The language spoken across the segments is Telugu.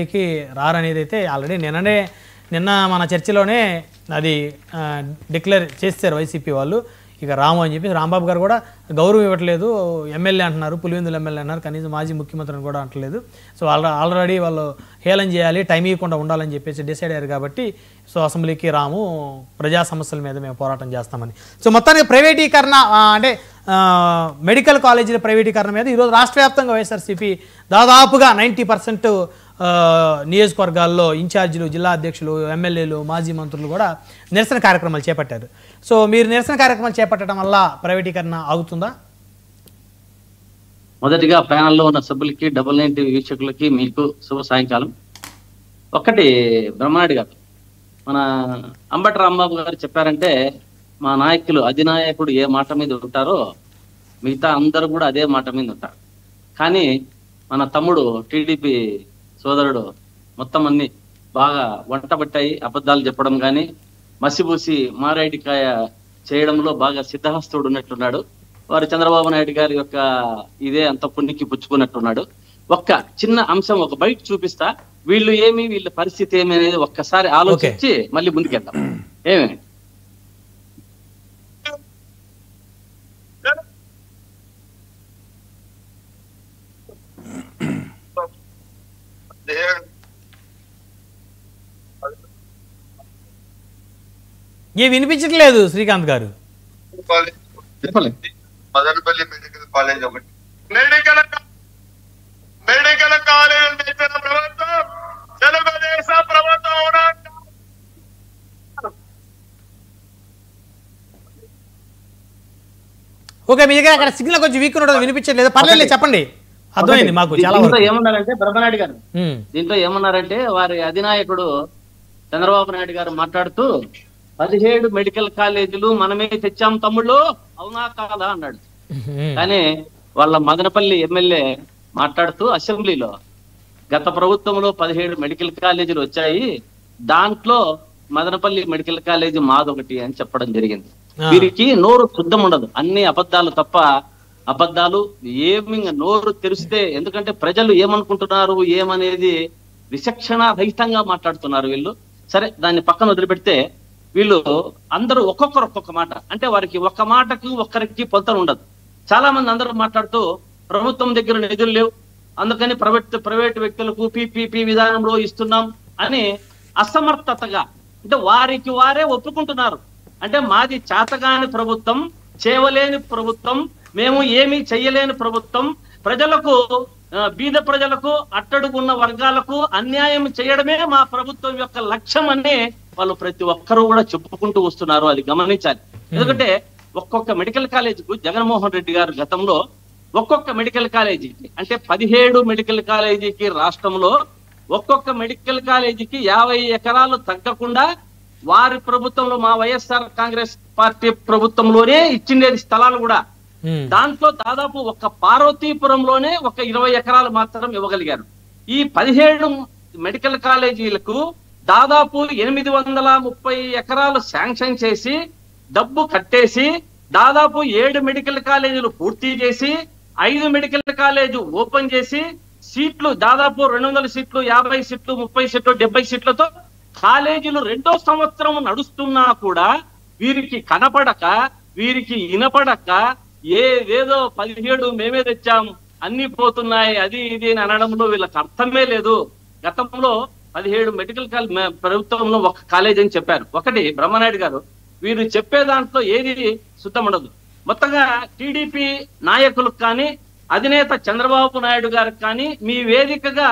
కి రారనేది అయితే ఆల్రెడీ నిన్న మన చర్చలోనే అది డిక్లేర్ చేశారు వైసీపీ వాళ్ళు. ఇక రాము అని చెప్పి రాంబాబు గారు కూడా గౌరవం ఇవ్వట్లేదు, ఎమ్మెల్యే అంటున్నారు, పులివెందుల ఎమ్మెల్యే అన్నారు, కనీసం మాజీ ముఖ్యమంత్రిని కూడా అంటలేదు. సో ఆల్రెడీ వాళ్ళు హేళన చేయాలి, టైం ఇవ్వకుండా ఉండాలని చెప్పేసి డిసైడ్ అయ్యారు. కాబట్టి సో అసెంబ్లీకి రాము, ప్రజా సమస్యల మీద మేము పోరాటం చేస్తామని. సో మొత్తానికి ప్రైవేటీకరణ అంటే మెడికల్ కాలేజీల ప్రైవేటీకరణ మీద ఈరోజు రాష్ట్ర వ్యాప్తంగా వైఎస్ఆర్సీపీ దాదాపుగా 90% నియోజకవర్గాల్లో ఇన్ఛార్జీలు, జిల్లా అధ్యక్షులు, ఎమ్మెల్యేలు, మాజీ మంత్రులు కూడా నిరసన కార్యక్రమాలు చేపట్టారు. సో మీరు నిరసన కార్యక్రమాలు చేపట్టడం వల్ల ప్రైవేటీకరణ ఆగుతుందా? మొదటిగా ప్యానల్లో ఉన్న సభ్యులకి, 99 వీక్షకులకి మీకు శుభ సాయంకాలం. ఒక్కటి బ్రహ్మారెడ్డి గారు, మన అంబటి రాంబాబు గారు చెప్పారంటే మా నాయకులు, అధినాయకుడు ఏ మాట మీద ఉంటారో మిగతా అందరూ కూడా అదే మాట మీద ఉంటారు. కానీ మన తమ్ముడు టీడీపీ సోదరుడు మొత్తం అన్ని బాగా వంటబట్టాయి, అబద్ధాలు చెప్పడం కానీ మసిబూసి మారేడికాయ చేయడంలో బాగా సిద్ధహస్తుడు ఉన్నట్టున్నాడు. వారు చంద్రబాబు నాయుడు గారి యొక్క ఇదే అంత పుణ్యకి పుచ్చుకున్నట్టున్నాడు. ఒక్క చిన్న అంశం ఒక బయట చూపిస్తా, వీళ్ళ పరిస్థితి ఏమి అనేది ఒక్కసారి ఆలోచించి మళ్ళీ ముందుకెళ్తాం. ఏమి వినిపించట్లేదు శ్రీకాంత్ గారు. మదనపల్లి మెడికల్ కాలేజ్ ఒకటి, మెడికల్ కాలేజ్ తెచ్చిన ప్రభుత్వం తెలుగుదేశం ప్రభుత్వం. ఓకే, మీ దగ్గర అక్కడ సిగ్నల్ కొంచెం వీక్ ఉండదు, వినిపించట్లేదు. పర్లేదు, చెప్పండి, అర్థమైంది మాకు. చాలా ఏమన్నారంటే బ్రహ్మనాయుడు గారు దీంట్లో ఏమన్నారంటే, వారి అధినాయకుడు చంద్రబాబు నాయుడు గారు మాట్లాడుతూ 17 మెడికల్ కాలేజీలు మనమే తెచ్చాం తమ్ముళ్ళు, అవునా కాదా అన్నాడు. కానీ వాళ్ళ మదనపల్లి ఎమ్మెల్యే మాట్లాడుతూ అసెంబ్లీలో గత ప్రభుత్వంలో 17 మెడికల్ కాలేజీలు వచ్చాయి, దాంట్లో మదనపల్లి మెడికల్ కాలేజీ మాదొకటి అని చెప్పడం జరిగింది. వీరికి నోరు శుద్ధం ఉండదు, అన్ని అబద్ధాలు తప్ప. అబద్ధాలు ఏమి నోరు తెరిస్తే, ఎందుకంటే ప్రజలు ఏమనుకుంటున్నారు ఏమనేది విచక్షణ రహితంగా మాట్లాడుతున్నారు వీళ్ళు. సరే, దాన్ని పక్కన వదిలిపెడితే వీళ్ళు అందరూ ఒక్కొక్కరు ఒక్కొక్క మాట, అంటే వారికి ఒక్క మాటకు ఒక్కరికి పొంతన ఉండదు. చాలా మంది అందరూ మాట్లాడుతూ ప్రభుత్వం దగ్గర నిధులు లేవు, అందుకని ప్రైవేట్ వ్యక్తులకు పీపీపీ విధానంలో ఇస్తున్నాం అని అసమర్థతగా, అంటే వారికి వారే ఒప్పుకుంటున్నారు. అంటే మాది చేతగాని ప్రభుత్వం, చేయలేని ప్రభుత్వం, మేము ఏమీ చెయ్యలేని ప్రభుత్వం, ప్రజలకు, బీద ప్రజలకు, అట్టడుగున్న వర్గాలకు అన్యాయం చేయడమే మా ప్రభుత్వం యొక్క లక్ష్యం అని వాళ్ళు ప్రతి ఒక్కరూ కూడా చెప్పుకుంటూ వస్తున్నారు. అది గమనించాలి. ఎందుకంటే ఒక్కొక్క మెడికల్ కాలేజీకు జగన్మోహన్ రెడ్డి గారు గతంలో ఒక్కొక్క మెడికల్ కాలేజీకి, అంటే 17 మెడికల్ కాలేజీకి రాష్ట్రంలో ఒక్కొక్క మెడికల్ కాలేజీకి 50 ఎకరాలు తగ్గకుండా వారి ప్రభుత్వంలో, మా వైఎస్ఆర్ కాంగ్రెస్ పార్టీ ప్రభుత్వంలోనే ఇచ్చిండేది స్థలాలు కూడా. దాంట్లో దాదాపు ఒక పార్వతీపురంలోనే ఒక 20 ఎకరాలు మాత్రం ఇవ్వగలిగారు. ఈ 17 మెడికల్ కాలేజీలకు దాదాపు 830 ఎకరాలు శాంక్షన్ చేసి, డబ్బు కట్టేసి, దాదాపు 7 మెడికల్ కాలేజీలు పూర్తి చేసి, 5 మెడికల్ కాలేజీ ఓపెన్ చేసి, సీట్లు దాదాపు 200 సీట్లు, 50 సీట్లు, 30 సీట్లు, 70 సీట్లతో కాలేజీలు 2వ సంవత్సరం నడుస్తున్నా కూడా వీరికి కనపడక, వీరికి వినపడక, ఏదేదో 17 మేమే తెచ్చాం, అన్ని పోతున్నాయి, అది ఇది అని అనడంలో వీళ్ళకి అర్థమే లేదు. గతంలో 17 మెడికల్ కాలేజ్ ప్రభుత్వంలో ఒక కాలేజ్ అని చెప్పారు. ఒకటి బ్రహ్మనాయుడు గారు, వీరు చెప్పే దాంట్లో ఏది శుద్ధం ఉండదు. మొత్తంగా టీడీపీ నాయకులకు కానీ, అధినేత చంద్రబాబు నాయుడు గారికి కానీ మీ వేదికగా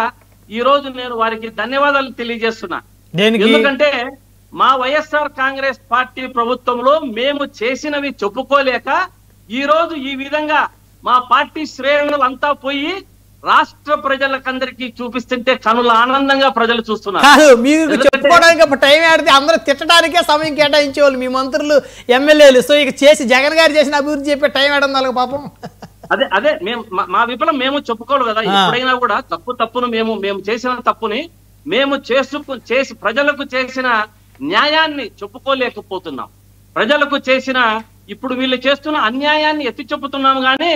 ఈ రోజు నేను వారికి ధన్యవాదాలు తెలియజేస్తున్నా. ఎందుకంటే మా వైఎస్ఆర్ కాంగ్రెస్ పార్టీ ప్రభుత్వంలో మేము చేసినవి చెప్పుకోలేక ఈ రోజు ఈ విధంగా మా పార్టీ శ్రేణులంతా పోయి రాష్ట్ర ప్రజలకందరికీ చూపిస్తుంటే కనుల ఆనందంగా ప్రజలు చూస్తున్నారు. మీరు చెప్పుకోవడానికి టైం ఆడితే అందరూ తిట్టడానికే సమయం కేటాయించేవాళ్ళు మీ మంత్రులు, ఎమ్మెల్యేలు. సో ఇక చేసి జగన్ గారు చేసిన అభివృద్ధి చెప్పే టైం ఆడడం వాళ్ళకి పాపం. అదే మేము మా విఫలం మేము చెప్పుకోవాలి కదా. ఎప్పుడైనా కూడా తప్పును మేము చేసిన తప్పుని మేము చేసి ప్రజలకు చేసిన న్యాయాన్ని చెప్పుకోలేకపోతున్నాం. ప్రజలకు చేసిన, ఇప్పుడు వీళ్ళు చేస్తున్న అన్యాయాన్ని ఎత్తి చెప్పుతున్నాం కానీ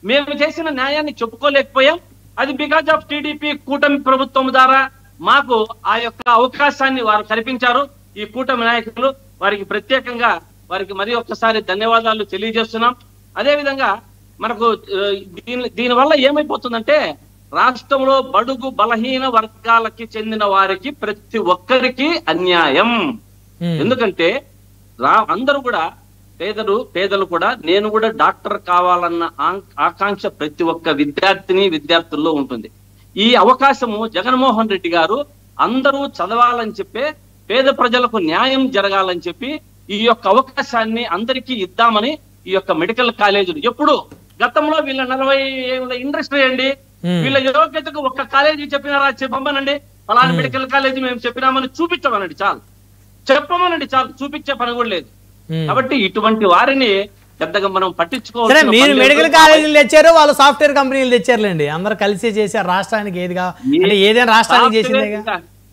మేము చేసిన న్యాయాన్ని చెప్పుకోలేకపోయాం. అది బికాజ్ ఆఫ్ టీడీపీ కూటమి ప్రభుత్వం ద్వారా మాకు ఆ యొక్క అవకాశాన్ని వారు కల్పించారు. ఈ కూటమి నాయకులు వారికి ప్రత్యేకంగా వారికి మరి ఒక్కసారి ధన్యవాదాలు తెలియజేస్తున్నాం. అదేవిధంగా మనకు దీనివల్ల ఏమైపోతుందంటే రాష్ట్రంలో బడుగు బలహీన వర్గాలకి చెందిన వారికి ప్రతి ఒక్కరికి అన్యాయం. ఎందుకంటే అందరూ కూడా పేదలు కూడా నేను కూడా డాక్టర్ కావాలన్న ఆకాంక్ష ప్రతి ఒక్క విద్యార్థుల్లో ఉంటుంది. ఈ అవకాశము జగన్మోహన్ రెడ్డి గారు అందరూ చదవాలని చెప్పే పేద ప్రజలకు న్యాయం జరగాలని చెప్పి ఈ యొక్క అవకాశాన్ని అందరికీ ఇద్దామని ఈ యొక్క మెడికల్ కాలేజీలు ఎప్పుడు గతంలో వీళ్ళ 40 ఏళ్ళ ఇండస్ట్రీ అండి, వీళ్ళ యోగ్యతకు ఒక్క కాలేజీ చెప్పినారా చెప్పమనండి, ఫలానా మెడికల్ కాలేజీ మేము చెప్పినామని చూపించమనండి చాలు, చెప్పమనండి చాలు, చూపించే పని కూడా లేదు. కాబట్టి ఇటువంటి వారిని పెద్దగా మనం పట్టించుకోవాలి. మీరు మెడికల్ కాలేజీలు తెచ్చారు, వాళ్ళు సాఫ్ట్వేర్ కంపెనీలు తెచ్చారులేండి, అందరు కలిసి చేశారు. రాష్ట్రానికి ఏదైనా రాష్ట్రానికి చేసిందే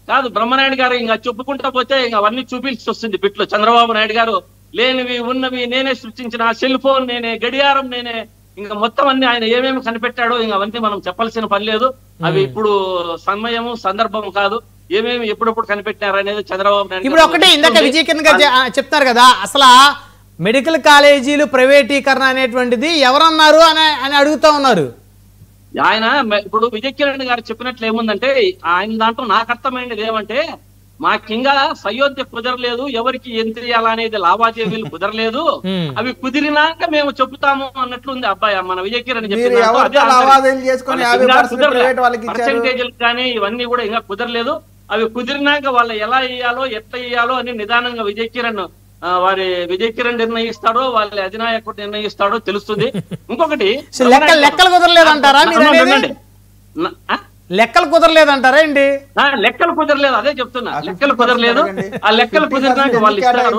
కాదు. బ్రహ్మనాయుడు గారు ఇంకా చెప్పుకుంటా పోతే ఇంకా అవన్నీ చూపించి వస్తుంది బిట్లో. చంద్రబాబు నాయుడు గారు లేనివి ఉన్నవి నేనే సృష్టించిన, సెల్ ఫోన్ నేనే, గడియారం నేనే, ఇంకా మొత్తం అన్ని ఆయన ఏమేమి కనిపెట్టాడో ఇంకా అవన్నీ మనం చెప్పాల్సిన పని లేదు. అవి ఇప్పుడు సమయము సందర్భం కాదు. ఏమేమి ఎప్పుడెప్పుడు కనిపెట్టారు అనేది చంద్రబాబు నాయుడు ఇప్పుడు ఒకటి ఇందాక విజయ్ కిరణ్ గారు చెప్తున్నారు కదా, అసలు మెడికల్ కాలేజీలు ప్రైవేటీకరణ అనేటువంటిది ఎవరన్నారు అని అడుగుతా ఉన్నారు. ఆయన ఇప్పుడు విజయ్ కిరణ్ గారు చెప్పినట్లు ఏముందంటే ఆయన దాంట్లో నాకు అర్థమైనది ఏమంటే మాకింకా సయోధ్య కుదరలేదు, ఎవరికి ఎంత చేయాలనేది లావాదేవీలు కుదరలేదు, అవి కుదిరినాక మేము చెబుతాము అన్నట్లుంది. అబ్బాయి మన విజయ్ కిరణ్ పర్సెంటేజీలు కానీ ఇవన్నీ కూడా ఇంకా కుదరలేదు, అవి కుదిరినాక వాళ్ళు ఎలా ఇయ్యాలో ఎట్లా ఇయ్యాలో అని నిదానంగా విజయ్ కిరణ్ నిర్ణయిస్తాడో వాళ్ళ అధినాయకుడు నిర్ణయిస్తాడో తెలుస్తుంది. ఇంకొకటి లెక్కలు కుదరలేదంటారా? లెక్కలు కుదరలేదంటారా ఏంటి? లెక్కలు కుదరలేదు, అదే చెప్తున్నా, లెక్కలు కుదరలేదు. ఆ లెక్కలు కుదిరినాక వాళ్ళు ఇస్తారు.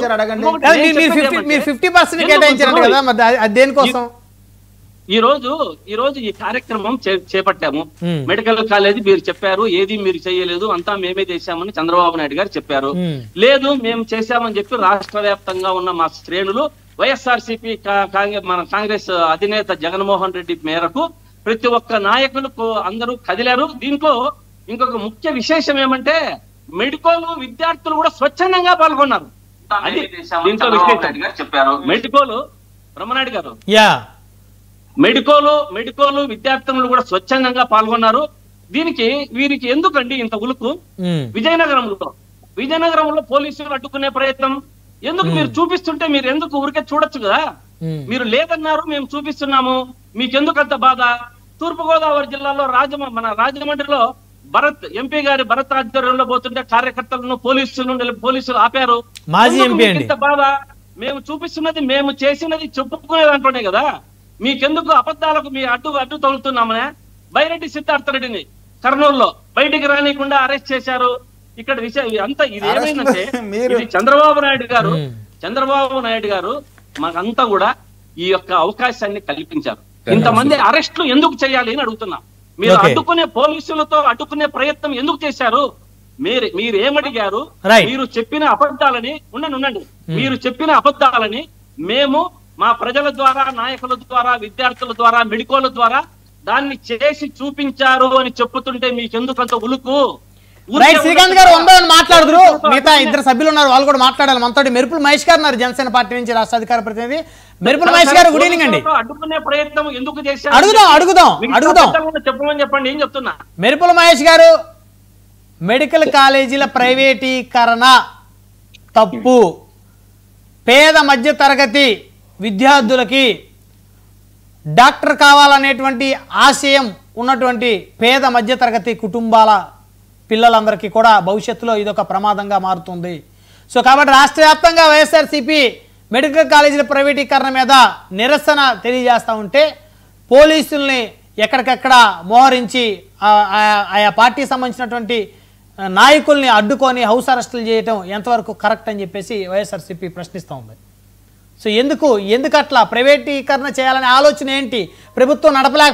50% కేటాయించారు కదా, మరి దేనికోసం? ఈ రోజు ఈ కార్యక్రమం చేపట్టాము. మెడికల్ కాలేజీ మీరు చెప్పారు, ఏది మీరు చేయలేదు, అంతా మేమే చేశామని చంద్రబాబు నాయుడు గారు చెప్పారు. లేదు మేము చేశామని చెప్పి రాష్ట్ర వ్యాప్తంగా ఉన్న మా శ్రేణులు వైఎస్ఆర్సీపీ మన కాంగ్రెస్ అధినేత జగన్మోహన్ రెడ్డి మేరకు ప్రతి ఒక్క నాయకులు అందరూ కదిలారు. దీంట్లో ఇంకొక ముఖ్య విశేషం ఏమంటే మెడికోలు విద్యార్థులు కూడా స్వచ్ఛందంగా పాల్గొన్నారు. అది దీంట్లో విశేషం చెప్పారు. మెడికోలు బ్రహ్మనాయుడు గారు మెడికోలు విద్యార్థులు కూడా స్వచ్ఛందంగా పాల్గొన్నారు. వీరికి ఎందుకండి ఇంత ఉలుకు? విజయనగరంలో పోలీసులు అడ్డుకునే ప్రయత్నం ఎందుకు? మీరు చూపిస్తుంటే మీరు ఎందుకు ఊరికే చూడొచ్చు కదా. మీరు లేదన్నారు, మేము చూపిస్తున్నాము, మీకెందుకు అంత బాధ? తూర్పుగోదావరి జిల్లాలో మన రాజమండ్రిలో ఎంపీ గారి భరత్ ఆధ్వర్యంలో పోతుంటే కార్యకర్తలను పోలీసులు ఆపారు. ఇంత బాధ? మేము చూపిస్తున్నది, మేము చేసినది చెప్పుకునే దాంట్లోనే కదా. మీకెందుకు అబద్ధాలకు మీ అడ్డు తగులుతున్నామనే? బైరెడ్డి సిద్ధార్థ రెడ్డిని కర్నూలులో బయటికి రానికుండా అరెస్ట్ చేశారు. ఇక్కడ విషయం అంతా ఇది ఏమైందంటే ఇది చంద్రబాబు నాయుడు గారు మాకంతా కూడా ఈ యొక్క అవకాశాన్ని కల్పించారు. ఇంతమంది అరెస్టులు ఎందుకు చేయాలి అని అడుగుతున్నా. మీరు అడ్డుకునే పోలీసులతో అడ్డుకునే ప్రయత్నం ఎందుకు చేశారు? మీరు ఏమడిగారు? మీరు చెప్పిన అబద్ధాలని ఉండండి. మీరు చెప్పిన అబద్ధాలని మేము మా ప్రజల ద్వారా, నాయకుల ద్వారా, విద్యార్థుల ద్వారా, మెడికోల ద్వారా దాన్ని చేసి చూపించారు అని చెప్పుతుంటే మీకెందుకు అంత ఉలుకు? శ్రీకాంత్ గారు మాట్లాడుతున్నారు, మిగతా ఇద్దరు సభ్యులు ఉన్నారు, వాళ్ళు కూడా మాట్లాడాలి. మనతో మెరుపుల మహేష్ గారు ఉన్నారు, జనసేన పార్టీ నుంచి రాష్ట్ర అధికార ప్రతినిధి. మెరుపుల మహేష్ గారు గుడ్ ఈవినింగ్ అండి. అడ్డుకునే ప్రయత్నం ఎందుకు చేశారు? అడుగుదాం చెప్పమని చెప్పండి. ఏం చెప్తున్నా? మెరుపుల మహేష్ గారు, మెడికల్ కాలేజీల ప్రైవేటీకరణ తప్పు, పేద మధ్య తరగతి విద్యార్థులకి డాక్టర్ కావాలనేటువంటి ఆశయం ఉన్నటువంటి పేద మధ్యతరగతి కుటుంబాల పిల్లలందరికీ కూడా భవిష్యత్తులో ఇదొక ప్రమాదంగా మారుతుంది. సో కాబట్టి రాష్ట్ర వ్యాప్తంగా వైఎస్ఆర్సీపీ మెడికల్ కాలేజీల ప్రైవేటీకరణ మీద నిరసన తెలియజేస్తూ ఉంటే పోలీసుల్ని ఎక్కడికెక్కడ మోహరించి ఆయా పార్టీకి సంబంధించినటువంటి నాయకుల్ని అడ్డుకొని హౌస్ అరెస్టులు చేయటం ఎంతవరకు కరెక్ట్ అని చెప్పేసి వైఎస్ఆర్సీపీ ప్రశ్నిస్తూ ఉంది. సో ఎందుకు అట్లా ప్రైవేటీకరణ చేయాలనే ఆలోచన ఏంటి? ప్రభుత్వం నడపలేక